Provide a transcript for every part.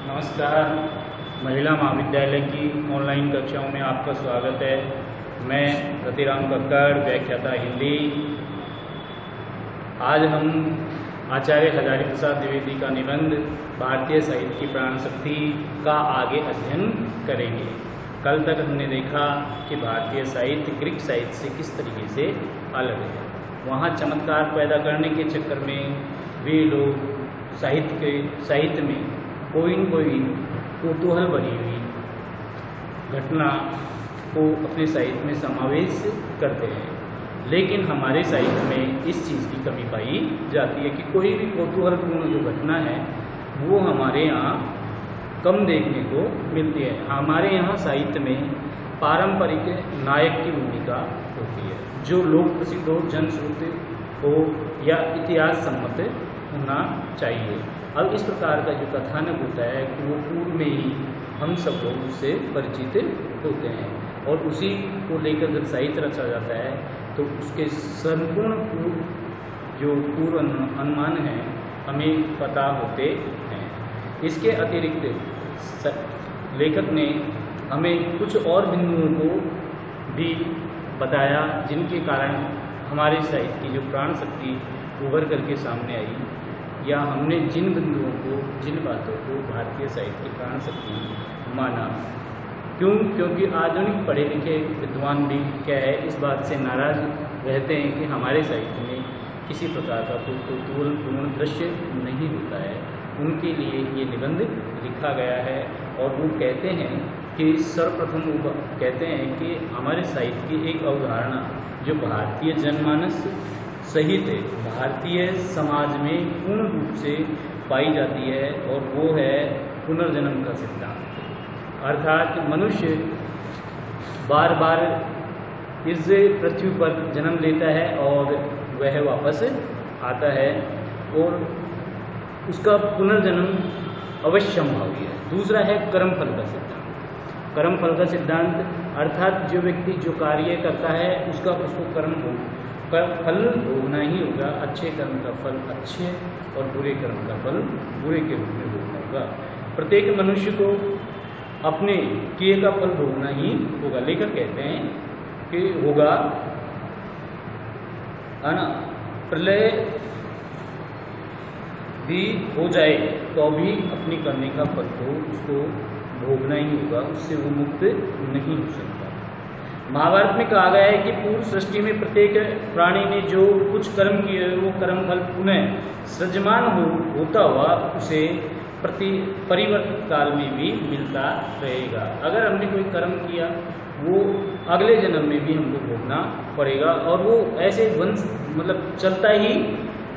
नमस्कार। महिला महाविद्यालय की ऑनलाइन कक्षाओं में आपका स्वागत है। मैं रतिराम कक्कड़, व्याख्याता हिंदी। आज हम आचार्य हजारी प्रसाद द्विवेदी का निबंध भारतीय साहित्य की प्राण शक्ति का आगे अध्ययन करेंगे। कल तक हमने देखा कि भारतीय साहित्य ग्रीक साहित्य से किस तरीके से अलग है। वहाँ चमत्कार पैदा करने के चक्कर में वे लोग साहित्य में कोई न कोई कौतूहल भरी हुई घटना को अपने साहित्य में समावेश करते हैं, लेकिन हमारे साहित्य में इस चीज़ की कमी पाई जाती है कि कोई भी कौतूहलपूर्ण जो घटना है वो हमारे यहाँ कम देखने को मिलती है। हमारे यहाँ साहित्य में पारंपरिक नायक की भूमिका होती है, जो लोक प्रसिद्ध हो, जनश्रुति हो या इतिहास सम्मत होना चाहिए। अब इस प्रकार का जो कथानक होता है कि वो पूर्व में ही हम सब लोग उससे परिचित होते हैं, और उसी को लेकर जब साहित्य रचा जाता है तो उसके संपूर्ण पूर्व अनुमान हैं हमें पता होते हैं। इसके अतिरिक्त लेखक ने हमें कुछ और बिंदुओं को भी बताया जिनके कारण हमारे साहित्य की जो प्राण शक्ति उभर करके सामने आई, या हमने जिन बिंदुओं को, जिन बातों को भारतीय साहित्य की प्राण शक्ति माना। क्योंकि आधुनिक पढ़े लिखे विद्वान भी क्या है, इस बात से नाराज रहते हैं कि हमारे साहित्य में किसी प्रकार का कोई कौतूहलपूर्ण दृश्य नहीं होता है। उनके लिए ये निबंध लिखा गया है, और वो कहते हैं कि सर्वप्रथम वो कहते हैं कि हमारे साहित्य की एक अवधारणा जो भारतीय जनमानस सहित भारतीय समाज में पूर्ण रूप से पाई जाती है, और वो है पुनर्जन्म का सिद्धांत। अर्थात मनुष्य बार बार इस पृथ्वी पर जन्म लेता है और वह वापस आता है, और उसका पुनर्जन्म अवश्यंभावी है। दूसरा है कर्मफल का सिद्धांत। कर्मफल का सिद्धांत अर्थात जो व्यक्ति जो कार्य करता है उसको फल भोगना ही होगा। अच्छे कर्म का फल अच्छे और बुरे कर्म का फल बुरे के रूप में भोगना होगा। प्रत्येक मनुष्य को अपने किए का फल भोगना ही होगा। लेखक कहते हैं कि होगा, है ना, प्रलय भी हो जाए तो भी अपनी करने का फल को उसको भोगना ही होगा, उससे वो मुक्त नहीं हो सकता। महाभारत में कहा गया है कि पूर्व सृष्टि में प्रत्येक प्राणी ने जो कुछ कर्म किए वो कर्म फल पुनः सृजमान होता हुआ उसे परिवर्तित काल में भी मिलता रहेगा। अगर हमने कोई कर्म किया वो अगले जन्म में भी हमको भोगना पड़ेगा, और वो ऐसे वंश चलता ही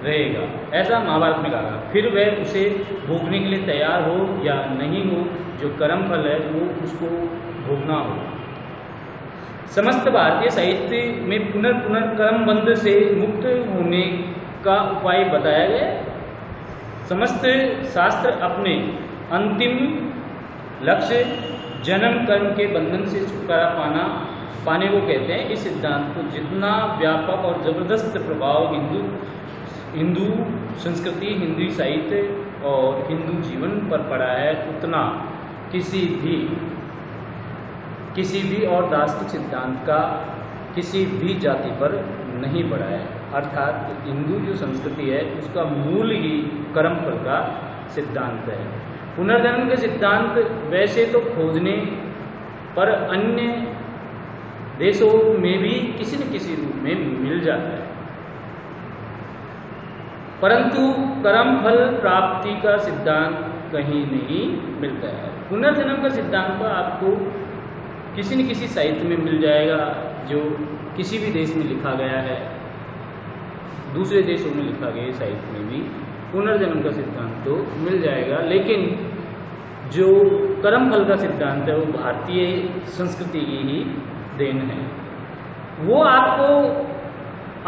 रहेगा। ऐसा महाभारत में कहा। फिर वह उसे भोगने के लिए तैयार हो या नहीं हो, जो कर्म फल है वो उसको भोगना हो। समस्त भारतीय साहित्य में पुनर्कर्म बंध से मुक्त होने का उपाय बताया गया। समस्त शास्त्र अपने अंतिम लक्ष्य जन्म कर्म के बंधन से छुटकारा पाने को कहते हैं। इस सिद्धांत को जितना व्यापक और जबरदस्त प्रभाव हिंदू संस्कृति, हिंदू साहित्य और हिंदू जीवन पर पड़ा है, उतना किसी भी और दार्शनिक सिद्धांत का किसी भी जाति पर नहीं पड़ा है। अर्थात हिंदू जो संस्कृति है उसका मूल ही कर्मफल का सिद्धांत है। पुनर्जन्म के सिद्धांत वैसे तो खोजने पर अन्य देशों में भी किसी न किसी रूप में मिल जाता है, परंतु कर्मफल प्राप्ति का सिद्धांत कहीं नहीं मिलता है। पुनर्जन्म का सिद्धांत तो आपको किसी न किसी साहित्य में मिल जाएगा, जो किसी भी देश में लिखा गया है। दूसरे देशों में लिखा गया साहित्य में भी पुनर्जन्म का सिद्धांत तो मिल जाएगा, लेकिन जो कर्मफल का सिद्धांत है वो भारतीय संस्कृति की ही देन है। वो आपको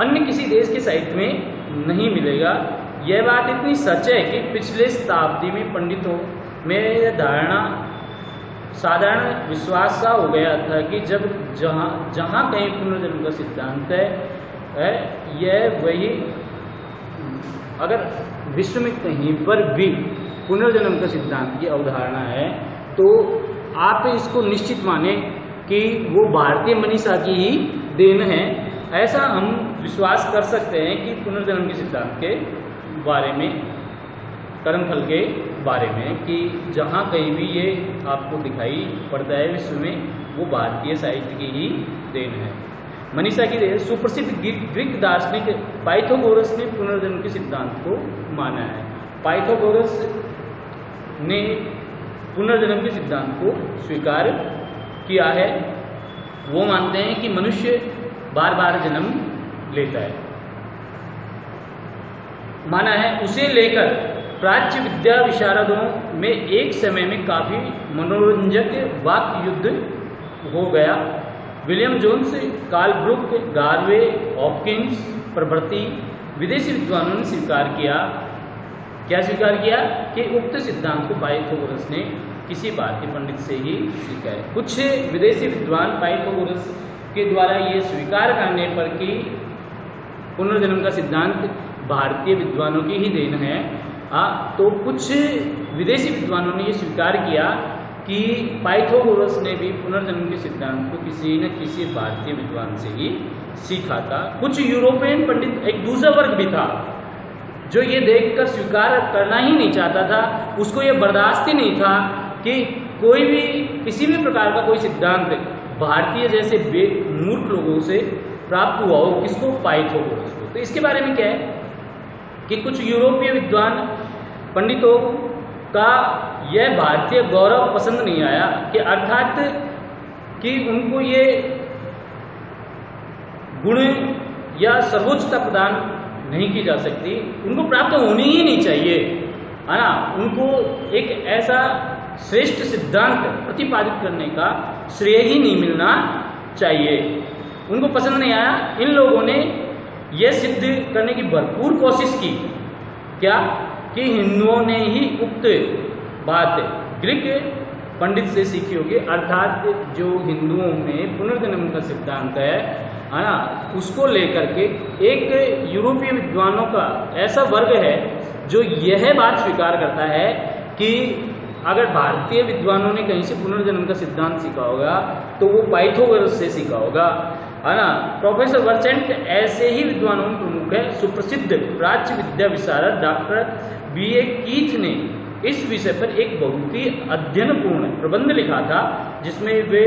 अन्य किसी देश के साहित्य में नहीं मिलेगा। यह बात इतनी सच है कि पिछले शताब्दी में पंडितों में यह धारणा साधारण विश्वास सा हो गया था कि जब जहाँ कहीं पुनर्जन्म का सिद्धांत है यह वही अगर विश्व में कहीं पर भी पुनर्जन्म का सिद्धांत की अवधारणा है तो आप इसको निश्चित माने कि वो भारतीय मनीषा की ही देन है। ऐसा हम विश्वास कर सकते हैं कि पुनर्जन्म के सिद्धांत के बारे में, कर्मफल के बारे में, कि जहाँ कहीं भी ये आपको दिखाई पड़ता है विश्व में, वो भारतीय साहित्य की ही देन है, मनीषा की देन। सुप्रसिद्ध ग्रीक दार्शनिक पाइथागोरस ने पुनर्जन्म के सिद्धांत को माना है। पाइथागोरस ने पुनर्जन्म के सिद्धांत को स्वीकार किया है। वो मानते हैं कि मनुष्य बार बार जन्म लेता है। माना है उसे लेकर प्राच्य विद्या विशारदों में एक समय में काफी मनोरंजक वाक युद्ध हो गया। William Jones, Carl Brook, Garvey, Hopkins प्रभृति विदेशी विद्वानों ने स्वीकार किया, क्या स्वीकार किया, कि उक्त सिद्धांत को पाइथागोरस ने किसी भारतीय पंडित से ही सीखा है। कुछ विदेशी विद्वान पाइथागोरस के द्वारा ये स्वीकार करने पर कि पुनर्जन्म का सिद्धांत भारतीय विद्वानों की ही देन है, तो कुछ विदेशी विद्वानों ने ये स्वीकार किया कि पाइथागोरस ने भी पुनर्जन्म के सिद्धांत को किसी न किसी भारतीय विद्वान से ही सीखा था। कुछ यूरोपियन पंडित, एक दूसरा वर्ग भी था जो ये देखकर स्वीकार करना ही नहीं चाहता था, उसको ये बर्दाश्त ही नहीं था कि कोई भी किसी भी प्रकार का कोई सिद्धांत भारतीय जैसे मूर्ख लोगों से प्राप्त हुआ हो, किसको, पाइथागोरस को। तो इसके बारे में क्या है कि कुछ यूरोपीय विद्वान पंडितों का यह भारतीय गौरव पसंद नहीं आया, कि अर्थात कि उनको ये गुण या सर्वोच्चता प्रदान नहीं की जा सकती, उनको प्राप्त होनी ही नहीं चाहिए, है ना। उनको एक ऐसा श्रेष्ठ सिद्धांत प्रतिपादित करने का श्रेय ही नहीं मिलना चाहिए, उनको पसंद नहीं आया। इन लोगों ने यह सिद्ध करने की भरपूर कोशिश की, क्या, कि हिंदुओं ने ही उक्त बात ग्रीक पंडित से सीखी होगी, अर्थात जो हिंदुओं में पुनर्जन्म का सिद्धांत है ना, उसको लेकर के एक यूरोपीय विद्वानों का ऐसा वर्ग है जो यह बात स्वीकार करता है कि अगर भारतीय विद्वानों ने कहीं से पुनर्जन्म का सिद्धांत सीखा होगा तो वो पाइथागोरस से सीखा होगा, है ना। प्रोफेसर वर्सेंट ऐसे ही विद्वानों में प्रमुख है। सुप्रसिद्ध प्राच्य विद्या विशारद डॉक्टर B.A. कीथ ने इस विषय पर एक बहुत ही अध्ययनपूर्ण प्रबंध लिखा था, जिसमें वे